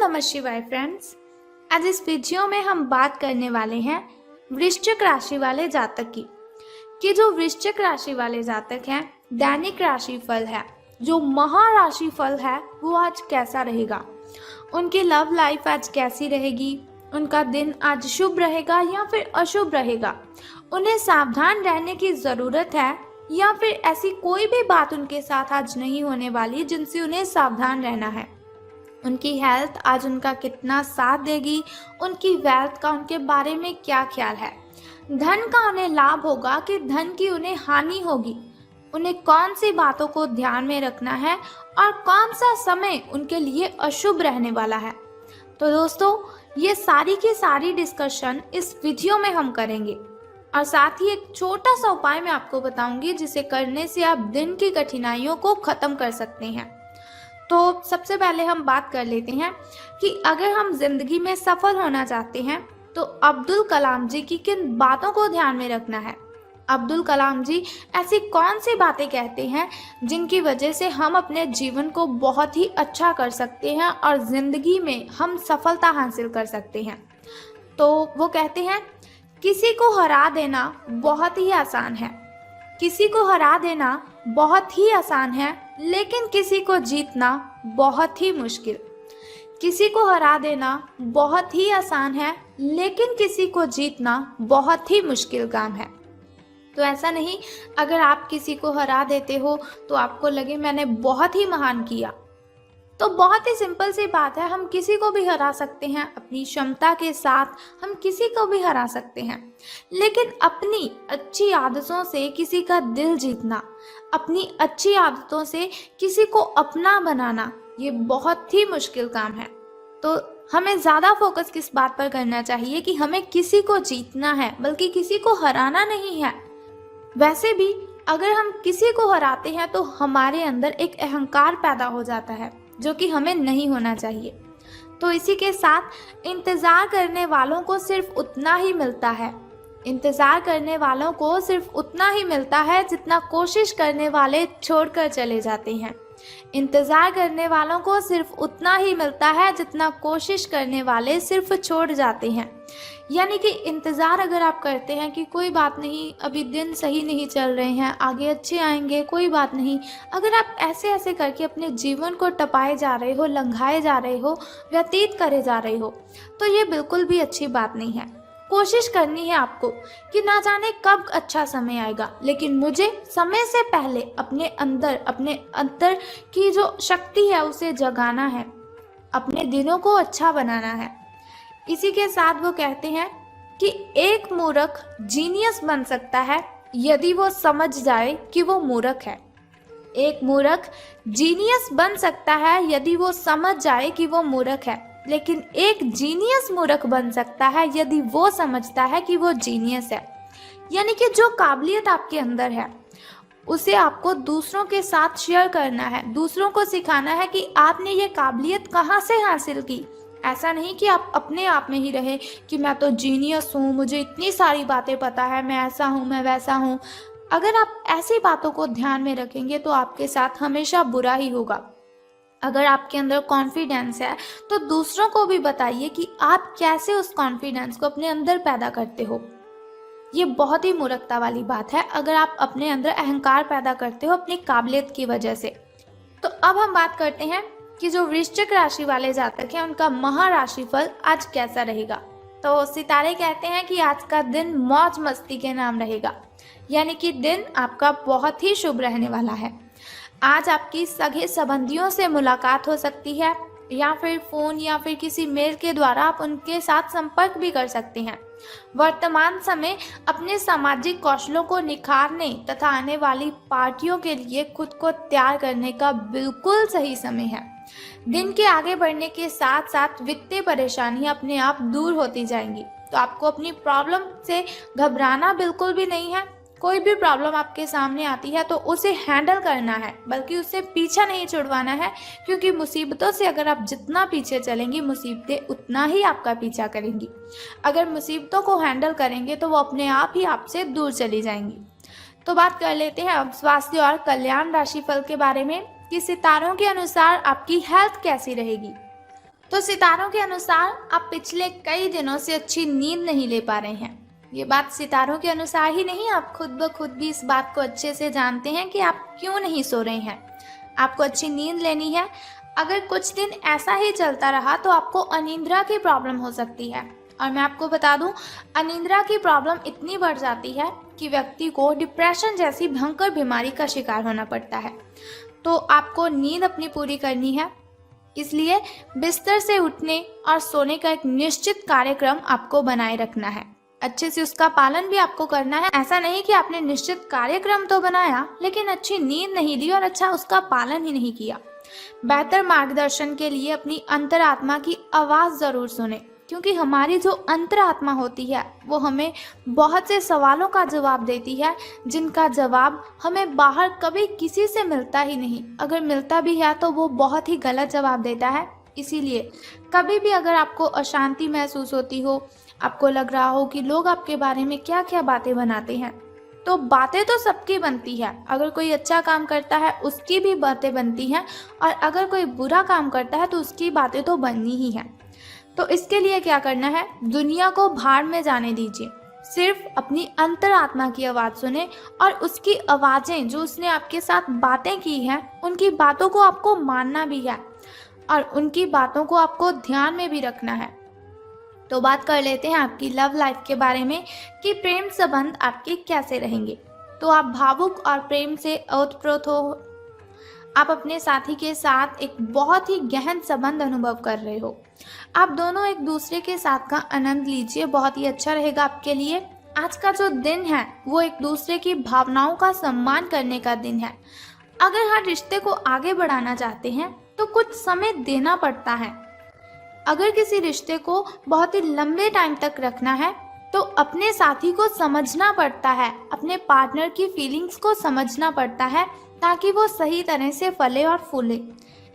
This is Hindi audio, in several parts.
नमः शिवाय फ्रेंड्स। आज इस वीडियो में हम बात करने वाले हैं वृश्चिक राशि वाले जातक की कि जो वृश्चिक राशि वाले जातक हैं, दैनिक राशिफल है, जो महाराशिफल है, वो आज कैसा रहेगा। उनकी लव लाइफ आज कैसी रहेगी, उनका दिन आज शुभ रहेगा या फिर अशुभ रहेगा, उन्हें सावधान रहने की ज़रूरत है या फिर ऐसी कोई भी बात उनके साथ आज नहीं होने वाली जिनसे उन्हें सावधान रहना है। उनकी हेल्थ आज उनका कितना साथ देगी, उनकी वेल्थ का उनके बारे में क्या ख्याल है, धन का उन्हें लाभ होगा कि धन की उन्हें हानि होगी, उन्हें कौन सी बातों को ध्यान में रखना है और कौन सा समय उनके लिए अशुभ रहने वाला है। तो दोस्तों, ये सारी की सारी डिस्कशन इस वीडियो में हम करेंगे और साथ ही एक छोटा सा उपाय मैं आपको बताऊंगी जिसे करने से आप दिन की कठिनाइयों को खत्म कर सकते हैं। तो सबसे पहले हम बात कर लेते हैं कि अगर हम जिंदगी में सफल होना चाहते हैं तो अब्दुल कलाम जी की किन बातों को ध्यान में रखना है। अब्दुल कलाम जी ऐसी कौन सी बातें कहते हैं जिनकी वजह से हम अपने जीवन को बहुत ही अच्छा कर सकते हैं और जिंदगी में हम सफलता हासिल कर सकते हैं। तो वो कहते हैं, किसी को हरा देना बहुत ही आसान है, किसी को हरा देना बहुत ही आसान है, लेकिन किसी को जीतना बहुत ही मुश्किल। किसी को हरा देना बहुत ही आसान है, लेकिन किसी को जीतना बहुत ही मुश्किल काम है। तो ऐसा नहीं, अगर आप किसी को हरा देते हो तो आपको लगे मैंने बहुत ही महान किया। तो बहुत ही सिंपल सी बात है, हम किसी को भी हरा सकते हैं, अपनी क्षमता के साथ हम किसी को भी हरा सकते हैं, लेकिन अपनी अच्छी आदतों से किसी का दिल जीतना, अपनी अच्छी आदतों से किसी को अपना बनाना, ये बहुत ही मुश्किल काम है। तो हमें ज़्यादा फोकस किस बात पर करना चाहिए कि हमें किसी को जीतना है, बल्कि किसी को हराना नहीं है। वैसे भी अगर हम किसी को हराते हैं तो हमारे अंदर एक अहंकार पैदा हो जाता है जो कि हमें नहीं होना चाहिए। तो इसी के साथ इंतज़ार करने वालों को सिर्फ उतना ही मिलता है, इंतज़ार करने वालों को सिर्फ उतना ही मिलता है जितना कोशिश करने वाले छोड़कर चले जाते हैं। इंतज़ार करने वालों को सिर्फ उतना ही मिलता है जितना कोशिश करने वाले सिर्फ छोड़ जाते हैं। यानी कि इंतज़ार अगर आप करते हैं कि कोई बात नहीं, अभी दिन सही नहीं चल रहे हैं, आगे अच्छे आएंगे, कोई बात नहीं, अगर आप ऐसे ऐसे करके अपने जीवन को टपाए जा रहे हो, लंघाए जा रहे हो, व्यतीत करे जा रहे हो, तो ये बिल्कुल भी अच्छी बात नहीं है। कोशिश करनी है आपको कि ना जाने कब अच्छा समय आएगा, लेकिन मुझे समय से पहले अपने अंदर की जो शक्ति है उसे जगाना है, अपने दिनों को अच्छा बनाना है। इसी के साथ वो कहते हैं कि एक मूर्ख जीनियस बन सकता है यदि वो समझ जाए कि वो मूर्ख है। एक मूर्ख जीनियस बन सकता है यदि वो समझ जाए कि वो मूर्ख है, लेकिन एक जीनियस मूर्ख बन सकता है यदि वो समझता है कि वो जीनियस है। यानी कि जो काबिलियत आपके अंदर है उसे आपको दूसरों के साथ शेयर करना है, दूसरों को सिखाना है कि आपने ये काबिलियत कहाँ से हासिल की। ऐसा नहीं कि आप अपने आप में ही रहे कि मैं तो जीनियस हूँ, मुझे इतनी सारी बातें पता है, मैं ऐसा हूँ, मैं वैसा हूँ। अगर आप ऐसी बातों को ध्यान में रखेंगे तो आपके साथ हमेशा बुरा ही होगा। अगर आपके अंदर कॉन्फिडेंस है तो दूसरों को भी बताइए कि आप कैसे उस कॉन्फिडेंस को अपने अंदर पैदा करते हो। ये बहुत ही मूर्खता वाली बात है अगर आप अपने अंदर अहंकार पैदा करते हो अपनी काबिलियत की वजह से। तो अब हम बात करते हैं कि जो वृश्चिक राशि वाले जातक हैं उनका महाराशिफल आज कैसा रहेगा। तो सितारे कहते हैं कि आज का दिन मौज मस्ती के नाम रहेगा, यानी कि दिन आपका बहुत ही शुभ रहने वाला है। आज आपकी सगे संबंधियों से मुलाकात हो सकती है या फिर फ़ोन या फिर किसी मेल के द्वारा आप उनके साथ संपर्क भी कर सकते हैं। वर्तमान समय अपने सामाजिक कौशलों को निखारने तथा आने वाली पार्टियों के लिए खुद को तैयार करने का बिल्कुल सही समय है। दिन के आगे बढ़ने के साथ साथ वित्तीय परेशानियां अपने आप दूर होती जाएंगी। तो आपको अपनी प्रॉब्लम से घबराना बिल्कुल भी नहीं है। कोई भी प्रॉब्लम आपके सामने आती है तो उसे हैंडल करना है, बल्कि उससे पीछा नहीं छुड़वाना है, क्योंकि मुसीबतों से अगर आप जितना पीछे चलेंगी मुसीबतें उतना ही आपका पीछा करेंगी। अगर मुसीबतों को हैंडल करेंगे तो वो अपने आप ही आपसे दूर चली जाएंगी। तो बात कर लेते हैं अब स्वास्थ्य और कल्याण राशिफल के बारे में कि सितारों के अनुसार आपकी हेल्थ कैसी रहेगी। तो सितारों के अनुसार आप पिछले कई दिनों से अच्छी नींद नहीं ले पा रहे हैं। ये बात सितारों के अनुसार ही नहीं, आप खुद ब खुद भी इस बात को अच्छे से जानते हैं कि आप क्यों नहीं सो रहे हैं। आपको अच्छी नींद लेनी है। अगर कुछ दिन ऐसा ही चलता रहा तो आपको अनिद्रा की प्रॉब्लम हो सकती है। और मैं आपको बता दूं, अनिद्रा की प्रॉब्लम इतनी बढ़ जाती है कि व्यक्ति को डिप्रेशन जैसी भयंकर बीमारी का शिकार होना पड़ता है। तो आपको नींद अपनी पूरी करनी है, इसलिए बिस्तर से उठने और सोने का एक निश्चित कार्यक्रम आपको बनाए रखना है। अच्छे से उसका पालन भी आपको करना है। ऐसा नहीं कि आपने निश्चित कार्यक्रम तो बनाया लेकिन अच्छी नींद नहीं ली और अच्छा उसका पालन ही नहीं किया। बेहतर मार्गदर्शन के लिए अपनी अंतरात्मा की आवाज़ ज़रूर सुने, क्योंकि हमारी जो अंतरात्मा होती है वो हमें बहुत से सवालों का जवाब देती है, जिनका जवाब हमें बाहर कभी किसी से मिलता ही नहीं। अगर मिलता भी है तो वो बहुत ही गलत जवाब देता है। इसीलिए कभी भी अगर आपको अशांति महसूस होती हो, आपको लग रहा हो कि लोग आपके बारे में क्या क्या बातें बनाते हैं, तो बातें तो सबकी बनती है। अगर कोई अच्छा काम करता है उसकी भी बातें बनती हैं, और अगर कोई बुरा काम करता है तो उसकी बातें तो बननी ही हैं। तो इसके लिए क्या करना है, दुनिया को भाड़ में जाने दीजिए। सिर्फ अपनी अंतरात्मा की आवाज़ सुने और उसकी आवाज़ें जो उसने आपके साथ बातें की हैं, उनकी बातों को आपको मानना भी है और उनकी बातों को आपको ध्यान में भी रखना है। तो बात कर लेते हैं आपकी लव लाइफ के बारे में कि प्रेम संबंध आपके कैसे रहेंगे। तो आप भावुक और प्रेम से ओतप्रोत हो। आप अपने साथी के साथ एक बहुत ही गहन संबंध अनुभव कर रहे हो। आप दोनों एक दूसरे के साथ का आनंद लीजिए, बहुत ही अच्छा रहेगा आपके लिए। आज का जो दिन है वो एक दूसरे की भावनाओं का सम्मान करने का दिन है। अगर हर रिश्ते को आगे बढ़ाना चाहते हैं तो कुछ समय देना पड़ता है। अगर किसी रिश्ते को बहुत ही लंबे टाइम तक रखना है तो अपने साथी को समझना पड़ता है, अपने पार्टनर की फीलिंग्स को समझना पड़ता है, ताकि वो सही तरह से फले और फूले।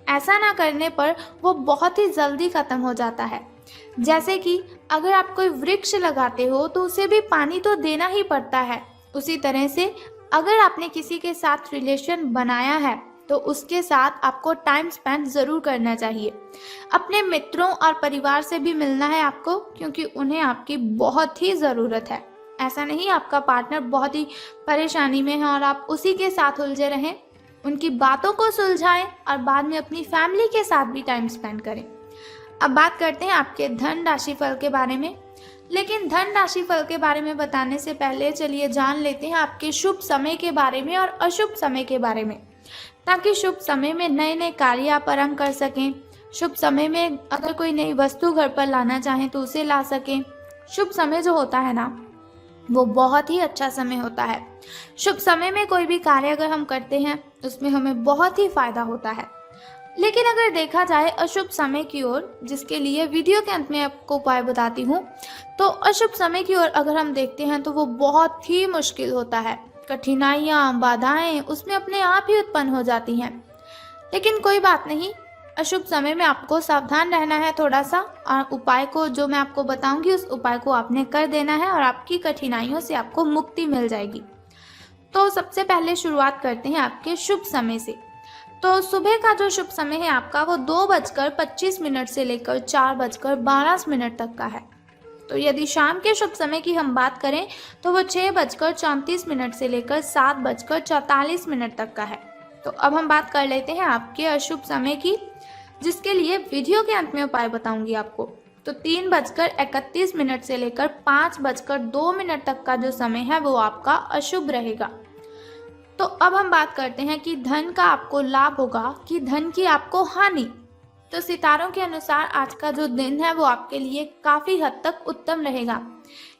ऐसा ना करने पर वो बहुत ही जल्दी ख़त्म हो जाता है। जैसे कि अगर आप कोई वृक्ष लगाते हो तो उसे भी पानी तो देना ही पड़ता है। उसी तरह से अगर आपने किसी के साथ रिलेशन बनाया है तो उसके साथ आपको टाइम स्पेंड ज़रूर करना चाहिए। अपने मित्रों और परिवार से भी मिलना है आपको, क्योंकि उन्हें आपकी बहुत ही ज़रूरत है। ऐसा नहीं आपका पार्टनर बहुत ही परेशानी में है और आप उसी के साथ उलझे रहें। उनकी बातों को सुलझाएं और बाद में अपनी फैमिली के साथ भी टाइम स्पेंड करें। अब बात करते हैं आपके धन राशि फल के बारे में। लेकिन धन राशि फल के बारे में बताने से पहले चलिए जान लेते हैं आपके शुभ समय के बारे में और अशुभ समय के बारे में, ताकि शुभ समय में नए नए कार्य आप आरंभ कर सकें। शुभ समय में अगर कोई नई वस्तु घर पर लाना चाहें तो उसे ला सकें। शुभ समय जो होता है ना, वो बहुत ही अच्छा समय होता है। शुभ समय में कोई भी कार्य अगर हम करते हैं उसमें हमें बहुत ही फायदा होता है। लेकिन अगर देखा जाए अशुभ समय की ओर, जिसके लिए वीडियो के अंत में आपको उपाय बताती हूँ, तो अशुभ समय की ओर अगर हम देखते हैं तो वो बहुत ही मुश्किल होता है। कठिनाइयाँ, बाधाएं उसमें अपने आप ही उत्पन्न हो जाती हैं। लेकिन कोई बात नहीं, अशुभ समय में आपको सावधान रहना है थोड़ा सा, और उपाय को जो मैं आपको बताऊंगी उस उपाय को आपने कर देना है और आपकी कठिनाइयों से आपको मुक्ति मिल जाएगी। तो सबसे पहले शुरुआत करते हैं आपके शुभ समय से। तो सुबह का जो शुभ समय है आपका वो 2:25 से लेकर 4:12 तक का है। तो यदि शाम के शुभ समय की हम बात करें तो वो 6:34 से लेकर 7:44 तक का है। तो अब हम बात कर लेते हैं आपके अशुभ समय की, जिसके लिए वीडियो के अंत में उपाय बताऊंगी आपको। तो 3:31 से लेकर 5:02 तक का जो समय है वो आपका अशुभ रहेगा। तो अब हम बात करते हैं कि धन का आपको लाभ होगा कि धन की आपको हानि। तो सितारों के अनुसार आज का जो दिन है वो आपके लिए काफ़ी हद तक उत्तम रहेगा,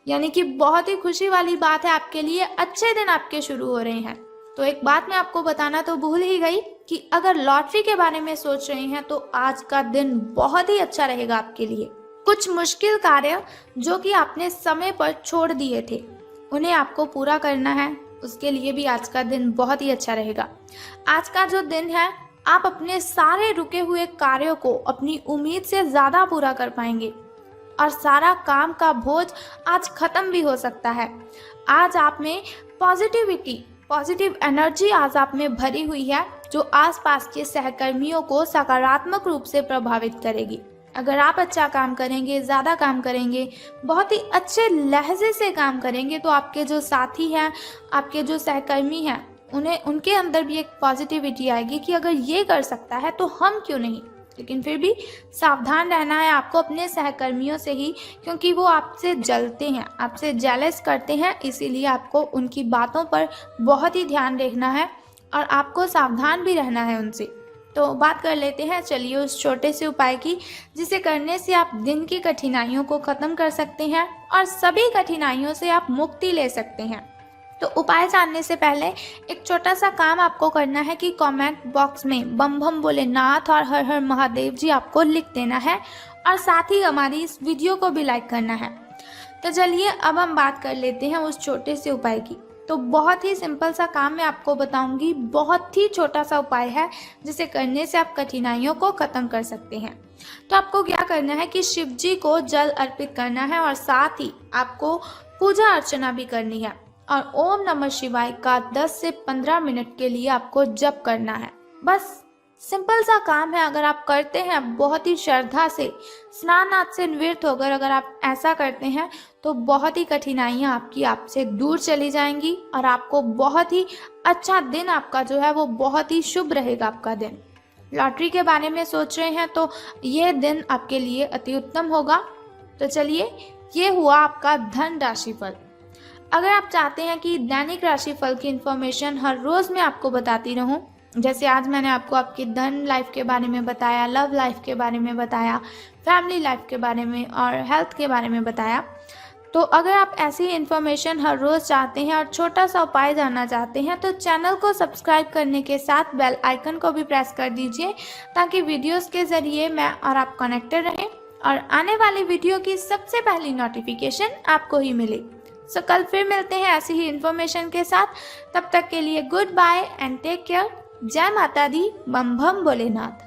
यानी कि बहुत ही खुशी वाली बात है आपके लिए, अच्छे दिन आपके शुरू हो रहे हैं। तो एक बात मैं आपको बताना तो भूल ही गई कि अगर लॉटरी के बारे में सोच रहे हैं तो आज का दिन बहुत ही अच्छा रहेगा आपके लिए। कुछ मुश्किल कार्य जो कि आपने समय पर छोड़ दिए थे उन्हें आपको पूरा करना है, उसके लिए भी आज का दिन बहुत ही अच्छा रहेगा। आज का जो दिन है आप अपने सारे रुके हुए कार्यों को अपनी उम्मीद से ज़्यादा पूरा कर पाएंगे और सारा काम का बोझ आज खत्म भी हो सकता है। आज आप में पॉजिटिव एनर्जी आज आप में भरी हुई है, जो आसपास के सहकर्मियों को सकारात्मक रूप से प्रभावित करेगी। अगर आप अच्छा काम करेंगे, ज़्यादा काम करेंगे, बहुत ही अच्छे लहजे से काम करेंगे, तो आपके जो साथी हैं, आपके जो सहकर्मी हैं, उनके अंदर भी एक पॉजिटिविटी आएगी कि अगर ये कर सकता है तो हम क्यों नहीं। लेकिन फिर भी सावधान रहना है आपको अपने सहकर्मियों से ही, क्योंकि वो आपसे जलते हैं, आपसे जेलस करते हैं, इसीलिए आपको उनकी बातों पर बहुत ही ध्यान रखना है और आपको सावधान भी रहना है उनसे। तो बात कर लेते हैं चलिए उस छोटे से उपाय की, जिसे करने से आप दिन की कठिनाइयों को ख़त्म कर सकते हैं और सभी कठिनाइयों से आप मुक्ति ले सकते हैं। तो उपाय जानने से पहले एक छोटा सा काम आपको करना है कि कमेंट बॉक्स में बम बम भोलेनाथ और हर हर महादेव जी आपको लिख देना है और साथ ही हमारी इस वीडियो को भी लाइक करना है। तो चलिए अब हम बात कर लेते हैं उस छोटे से उपाय की। तो बहुत ही सिंपल सा काम मैं आपको बताऊंगी, बहुत ही छोटा सा उपाय है जिसे करने से आप कठिनाइयों को ख़त्म कर सकते हैं। तो आपको क्या करना है कि शिव जी को जल अर्पित करना है और साथ ही आपको पूजा अर्चना भी करनी है और ओम नमः शिवाय का 10 से 15 मिनट के लिए आपको जप करना है। बस सिंपल सा काम है, अगर आप करते हैं बहुत ही श्रद्धा से, स्नान आदि से निवृत्त होकर अगर आप ऐसा करते हैं तो बहुत ही कठिनाइयाँ आपकी आपसे दूर चली जाएंगी और आपको बहुत ही अच्छा दिन आपका जो है वो बहुत ही शुभ रहेगा आपका दिन। लॉटरी के बारे में सोच रहे हैं तो ये दिन आपके लिए अति उत्तम होगा। तो चलिए ये हुआ आपका धन राशिफल। अगर आप चाहते हैं कि दैनिक राशिफल की इन्फॉर्मेशन हर रोज़ मैं आपको बताती रहूं, जैसे आज मैंने आपको आपकी धन लाइफ के बारे में बताया, लव लाइफ के बारे में बताया, फैमिली लाइफ के बारे में और हेल्थ के बारे में बताया, तो अगर आप ऐसी इन्फॉर्मेशन हर रोज़ चाहते हैं और छोटा सा उपाय जानना चाहते हैं तो चैनल को सब्सक्राइब करने के साथ बेल आइकन को भी प्रेस कर दीजिए, ताकि वीडियोस के ज़रिए मैं और आप कनेक्टेड रहें और आने वाली वीडियो की सबसे पहली नोटिफिकेशन आपको ही मिले। सो कल फिर मिलते हैं ऐसी ही इन्फॉर्मेशन के साथ। तब तक के लिए good bye and take care. जय माता दी, बम बम भोलेनाथ।